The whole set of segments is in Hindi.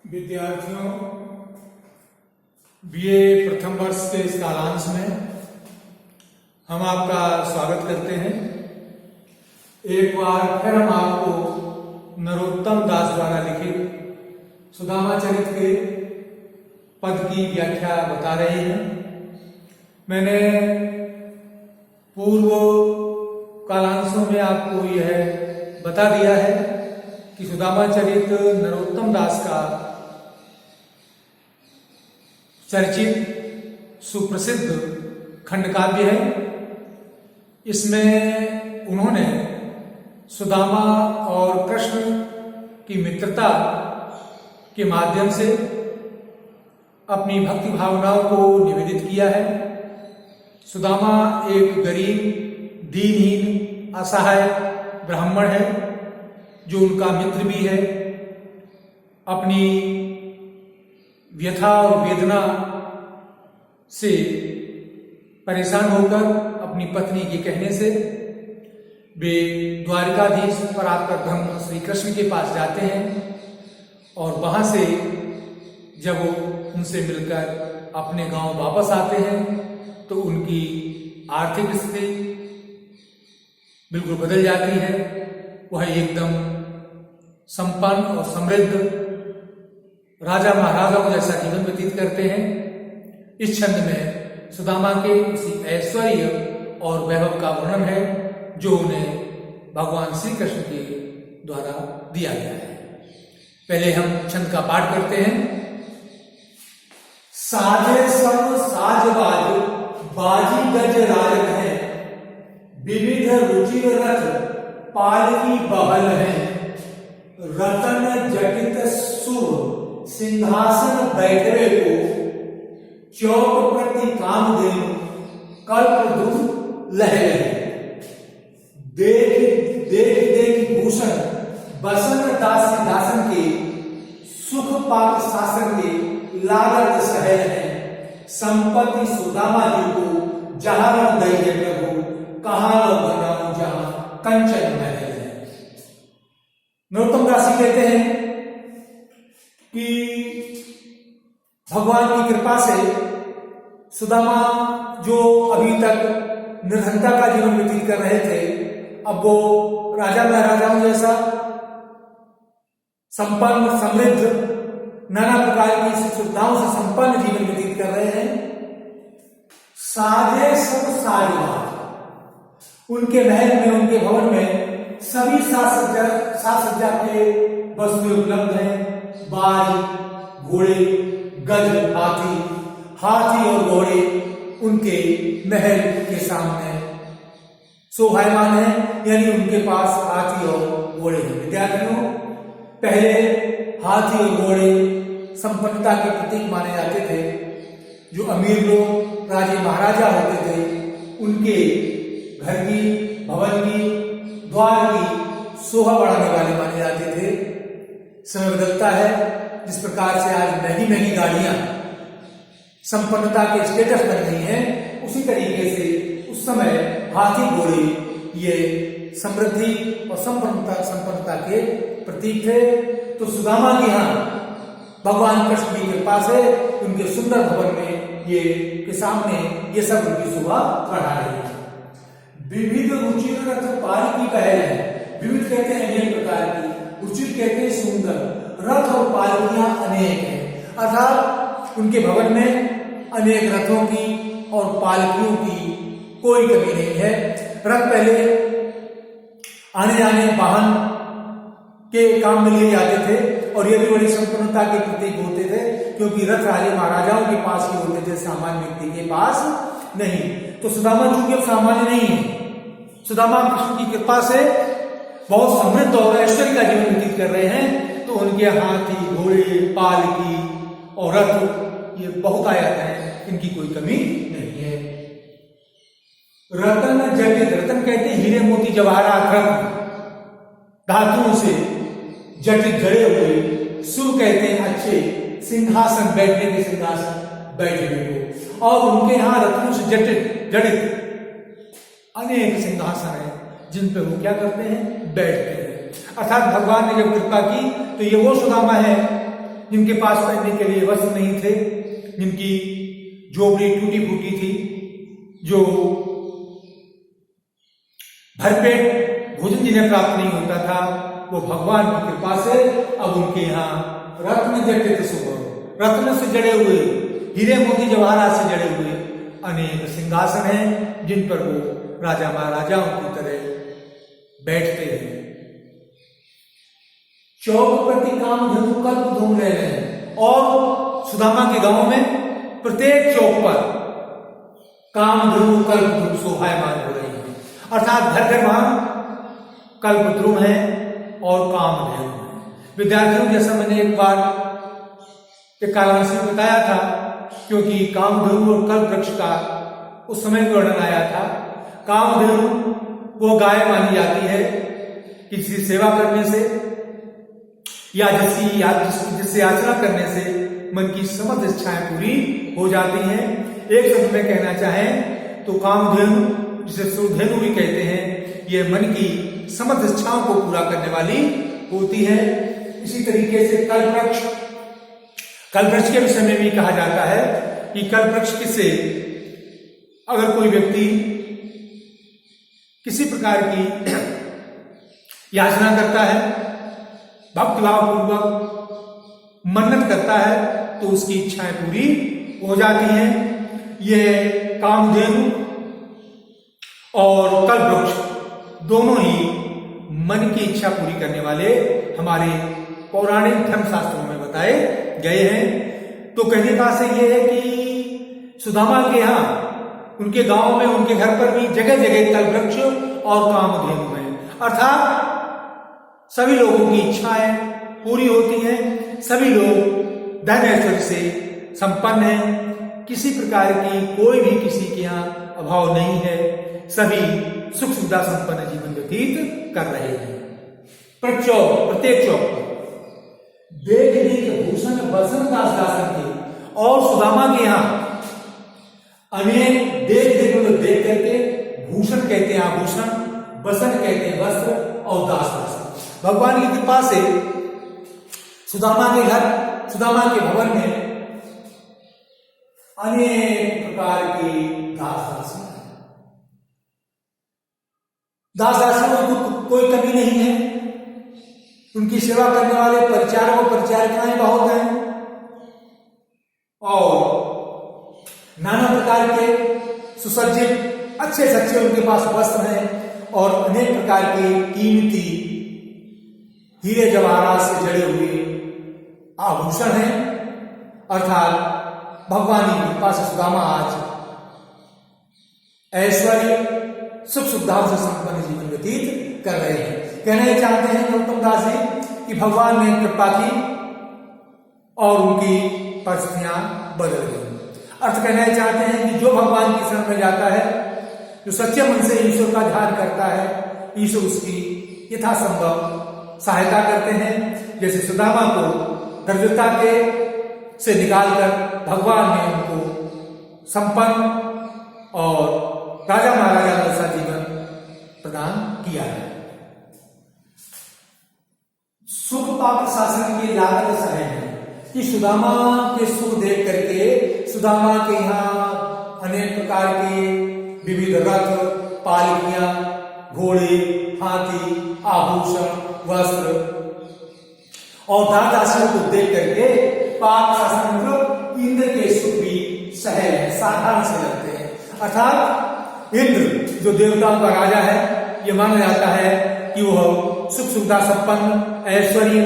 विद्यार्थियों, बीए प्रथम वर्ष के इस कालांश में हम आपका स्वागत करते हैं। एक बार फिर हम आपको नरोत्तम दास द्वारा लिखित सुदामा चरित के पद की व्याख्या बता रहे हैं। मैंने पूर्व कालांशों में आपको यह बता दिया है कि सुदामा चरित नरोत्तम दास का चर्चित सुप्रसिद्ध खंड काव्य है। इसमें उन्होंने सुदामा और कृष्ण की मित्रता के माध्यम से अपनी भक्ति भावनाओं को निवेदित किया है। सुदामा एक गरीब, दीनहीन, असहाय ब्राह्मण है जो उनका मित्र भी है। अपनी व्यथा और वेदना से परेशान होकर अपनी पत्नी के कहने से वे द्वारिकाधीश परात्पर ब्रह्म श्री कृष्ण के पास जाते हैं और वहां से जब वो उनसे मिलकर अपने गांव वापस आते हैं तो उनकी आर्थिक स्थिति बिल्कुल बदल जाती है। वह एकदम संपन्न और समृद्ध राजा महाराजाओं जैसा जीवन व्यतीत करते हैं। इस छंद में सुदामा के उसी ऐश्वर्य और वैभव का वर्णन है जो उन्हें भगवान श्री कृष्ण के द्वारा दिया गया है। पहले हम छंद का पाठ करते हैं। साजे सब साजबाज बाजी गज राजन है, विविध रुचि रथ पालकी बहल है, रतन जटित सुर सिंहासन बैठवे को, चौक प्रति कामधेनु कल्प दुख लहले, देख देख देख भूषण बसन दासी दासन के, सुख पाक शासन के लागत सहल है, संपत्ति सुदामा जी को जहां दैय प्रभु, कहां बनाऊं जहां कंचन महल है। नरोत्तम दास कहते हैं कि भगवान की कृपा से सुदामा जो अभी तक निर्धनता का जीवन व्यतीत कर रहे थे, अब वो राजा महाराजाओं जैसा संपन्न, समृद्ध, नाना प्रकार की सुविधाओं से संपन्न जीवन व्यतीत कर रहे हैं। साजे सब साजबाज, उनके महल में, उनके भवन में सभी साज सज्जा के वस्तुएं उपलब्ध हैं। बाज, घोड़े, गज, हाथी और घोड़े उनके महल के सामने शोभायमान है, यानी उनके पास हाथी और घोड़े हैं। विद्यार्थियों, पहले हाथी और घोड़े संपन्नता के प्रतीक माने जाते थे। जो अमीर लोग, राजे महाराजा होते थे, उनके घर की, भवन की, द्वार की शोभा बढ़ाने वाले माने जाते थे। समय बदलता है, जिस प्रकार से आज महंगी महंगी गाड़ियां संपन्नता के स्टेटस बन गई हैं, उसी तरीके से उस समय हाथी घोड़े ये समृद्धि और संपन्नता के प्रतीक थे। तो सुदामा के यहाँ भगवान कृष्ण की कृपा से उनके सुंदर भवन में ये के सामने ये सब उनकी शोभा बढ़ा रही है। विविध रुचि रथ पालकी पहल है। विविध कहते हैं अनेक प्रकार की, रुचिर कहते हैं सुंदर, रथ और पालकियां अनेक हैं, अर्थात उनके भवन में अनेक रथों की और पालकियों की कोई कमी नहीं है। रथ पहले आने जाने वाहन के काम में लिए जाते थे और ये भी बड़ी संपन्नता के प्रतीक होते थे, क्योंकि रथ राजे महाराजाओं के पास ही होते थे, सामान्य व्यक्ति के पास नहीं। तो सुदामा चूंकि अब सामान्य नहीं है, सुदामा कृष्ण की कृपा से बहुत समृद्ध और ऐश्वर्य का जीवन व्यतीत कर रहे हैं, तो उनके हाथी, घोड़े, पालकी और रथ ये बहुत आयात हैं, इनकी कोई कमी नहीं है। रतन जटित, रतन कहते हैं हीरे मोती जवाहरात रत्न, धातुओं से जटित जड़े हुए। सुर कहते हैं अच्छे, सिंहासन बैठने के सिंहासन बैठने को, और उनके यहाँ रत्नों से जड़ित अनेक सिंहासन है जिन पे वो क्या करते हैं, बैठते हैं। अर्थात भगवान ने जब कृपा की तो ये वो सुदामा है जिनके पास पहनने के लिए वस्त्र नहीं थे, जिनकी झोपड़ी टूटी फूटी थी, जो भरपेट भोजन जिन्हें प्राप्त नहीं होता था, वो भगवान की कृपा से अब उनके यहाँ रत्न जटित सुबह, रत्न से जड़े हुए, हीरे मोती जवाहरात से जड़े हुए अनेक सिंहासन हैं, जिन पर वो राजा महाराजाओं की तरह बैठते हैं। चौक प्रति काम धनु कल्प धूम रहे हैं, और सुदामा के गांव में प्रत्येक चौक पर काम धनु कल्प धूम शोभायमान हो रही है, अर्थात घर घर वहां कल्प ध्रुव है और काम धनु है। विद्यार्थियों, जैसा मैंने एक बार के कालांश में बताया था, क्योंकि कामधेनु और कल्प वृक्ष का उस समय वर्णन आया था। कामधेनु वो गाय मानी जाती है किसी सेवा करने से या जिससे याचना करने से मन की समस्त इच्छाएं पूरी हो जाती हैं। एक शब्द में कहना चाहें तो कामधेनु, जिसे सुधेनु भी कहते हैं, ये मन की समस्त इच्छाओं को पूरा करने वाली होती है। इसी तरीके से कल्पवृक्ष के विषय में भी कहा जाता है कि कल्पवृक्ष किसे, अगर कोई व्यक्ति किसी प्रकार की याचना करता है, भक्तिभाव पूर्वक मन्नत करता है, तो उसकी इच्छाएं पूरी हो जाती हैं। यह कामधेनु और कल्पवृक्ष दोनों ही मन की इच्छा पूरी करने वाले हमारे पौराणिक धर्मशास्त्रों में बताए गए हैं। तो कहने का से यह है कि सुदामा के यहाँ, उनके गांव में, उनके घर पर भी जगह जगह कल्पवृक्ष और कामधेनु है, अर्थात सभी लोगों की इच्छाएं पूरी होती हैं, सभी लोग धन ऐश्वर्य से संपन्न हैं, किसी प्रकार की कोई भी किसी के यहाँ अभाव नहीं है, सभी सुख सुविधा संपन्न जीवन व्यतीत कर रहे हैं। प्रत्येक चौक पर देख देख भूषण बसन दास दासन के, और सुदामा के यहाँ अनेक देख करके, भूषण कहते हैं आभूषण, बसन कहते हैं वस्त्र, और दास दासन। भगवान की कृपा से सुदामा के घर, सुदामा के भवन में अनेक प्रकार की दास दासी हैं। दास दासियों की कोई कमी नहीं है, उनकी सेवा करने वाले परिचारक और परिचारिकाएं बहुत हैं, और नाना प्रकार के सुसज्जित अच्छे से अच्छे उनके पास वस्त्र हैं, और अनेक प्रकार के कीमती हीरे जवाहरात से जड़े हुए आभूषण हैं। अर्थात भगवान की कृपा से सुदामा आज ऐश्वर्य सुख सुविधाओं से संपन्न जीवन व्यतीत कर रहे हैं। कहना ही चाहते हैं गौतम दास जी कि भगवान ने कृपा की और उनकी परिस्थितियां बदल गई। अर्थ कहना ही चाहते हैं कि जो भगवान की शरण में जाता है, जो सच्चे मन से ईश्वर का ध्यान करता है, ईश्वर उसकी यथासंभव सहायता करते हैं। जैसे सुदामा को दरिद्रता के से निकालकर भगवान ने उनको संपन्न और राजा महाराजा जैसा जीवन प्रदान किया है। सुख पाप शासन की लागत सहे है कि सुदामा के सुख देख करके सुदामा के यहाँ अनेक प्रकार के विविध रथ, पालकियां, घोड़े, हाथी, आभूषण, वस्त्र और दास दासियों को देख करके पाप शासन इंद्र के सुख भी सहज है, साधारण से लगते हैं। अर्थात इंद्र जो देवताओं का राजा है, ये माना जाता है कि वह सुख सुविधा संपन्न, ऐश्वर्य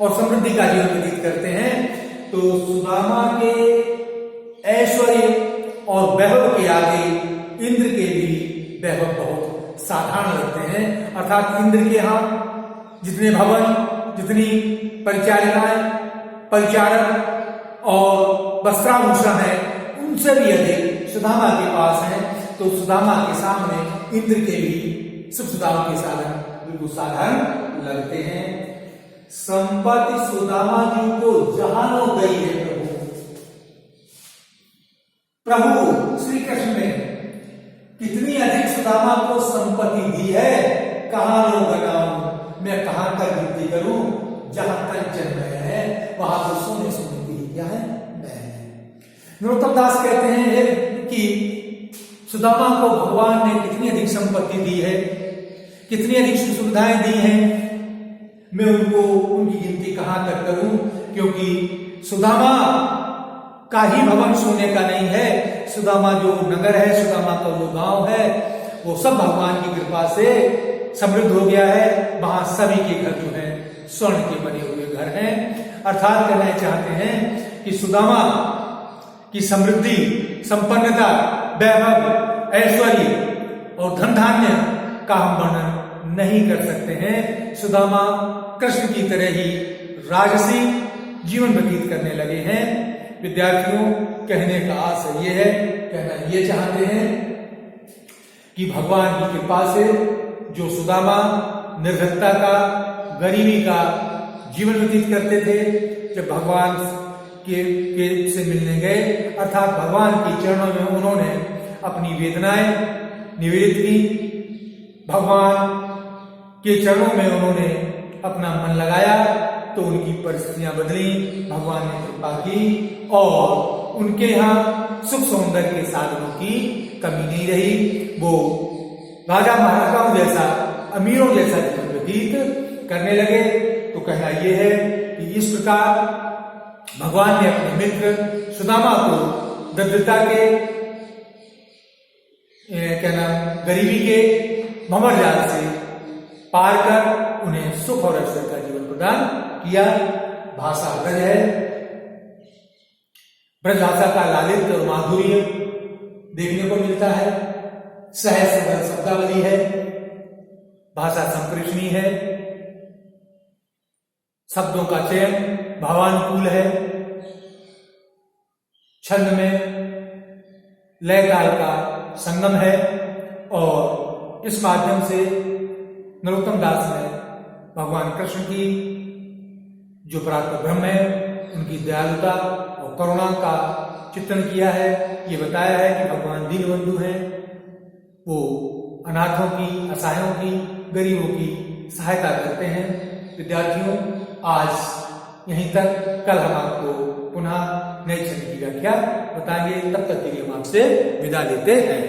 और समृद्धि का जीवन व्यतीत करते हैं। तो सुदामा के ऐश्वर्य और वैभव के आगे इंद्र के भी वैभव बहुत साधारण लगते हैं। अर्थात इंद्र के यहाँ जितने भवन, जितनी परिचारिकाएं, परिचारक और वस्त्राभूषण है, उनसे भी अधिक सुदामा के पास है। तो सुदामा के सामने इंद्र के भी सुख सुविधाओं के साधन बिल्कुल साधारण लगते हैं। संपत्ति सुदामा जी को जहानों गई है प्रभु श्री कृष्ण ने कितनी अधिक सुदामा को संपत्ति दी है। कहां लोग बनाऊं, मैं कहां तक वृद्धि करूं, जहां तक जन्म है वहां तो नरोत्तम दास कहते हैं कि सुदामा को भगवान ने कितनी अधिक संपत्ति दी है, कितनी अधिक सुविधाएं दी हैं, मैं उनकी गिनती कहां तक करूं, क्योंकि सुदामा का ही भवन सोने का नहीं है। सुदामा जो नगर है, सुदामा का जो गांव है, वो सब भगवान की कृपा से समृद्ध हो गया है। वहां सभी के घर जो है स्वर्ण के बने हुए घर हैं। अर्थात कहना चाहते हैं कि सुदामा की समृद्धि, संपन्नता, वैभव, ऐश्वर्य और धन धान्य का हम वर्णन नहीं कर सकते हैं। सुदामा कृष्ण की तरह ही राजसी जीवन व्यतीत करने लगे हैं। विद्यार्थियों, कहने का आशय ये है, कहना ये चाहते हैं कि भगवान की कृपा से जो सुदामा निर्धनता का, गरीबी का जीवन व्यतीत करते थे, जब भगवान के से मिलने गए, अर्थात भगवान के चरणों में उन्होंने अपनी वेदनाएं निवेदित की, भगवान के चरणों में उन्होंने अपना मन लगाया, तो उनकी परिस्थितियां बदली, भगवान ने कृपा की और उनके यहाँ सुख सौंदर्य के साधनों की कमी नहीं रही। वो राजा महाराजाओं जैसा, अमीरों जैसा जीवन व्यतीत करने लगे। तो कहना यह है कि इस प्रकार भगवान ने अपने मित्र सुदामा को दरिद्रता के, गरीबी के भंवर जाल से पार कर उन्हें सुख और ऐश्वर्य का जीवन प्रदान किया। भाषा ब्रज है, ब्रज भाषा का लालित्य और माधुर्य देखने को मिलता है। सहज सरल शब्दावली है, भाषा संप्रेषणीय है, शब्दों का चयन भावानुकूल है, छंद में लय ताल का संगम है और इस माध्यम से नरोत्तम दास ने भगवान कृष्ण की जो परात्पर ब्रह्म है, उनकी दयालुता और करुणा का चित्रण किया है। ये बताया है कि भगवान दीनबंधु हैं, वो अनाथों की, असहायों की, गरीबों की सहायता करते हैं। विद्यार्थियों, आज यहीं तक, कल हम आपको पुनः नए छंद की व्याख्या बताएंगे। तब तक के लिए हम आपसे विदा लेते हैं।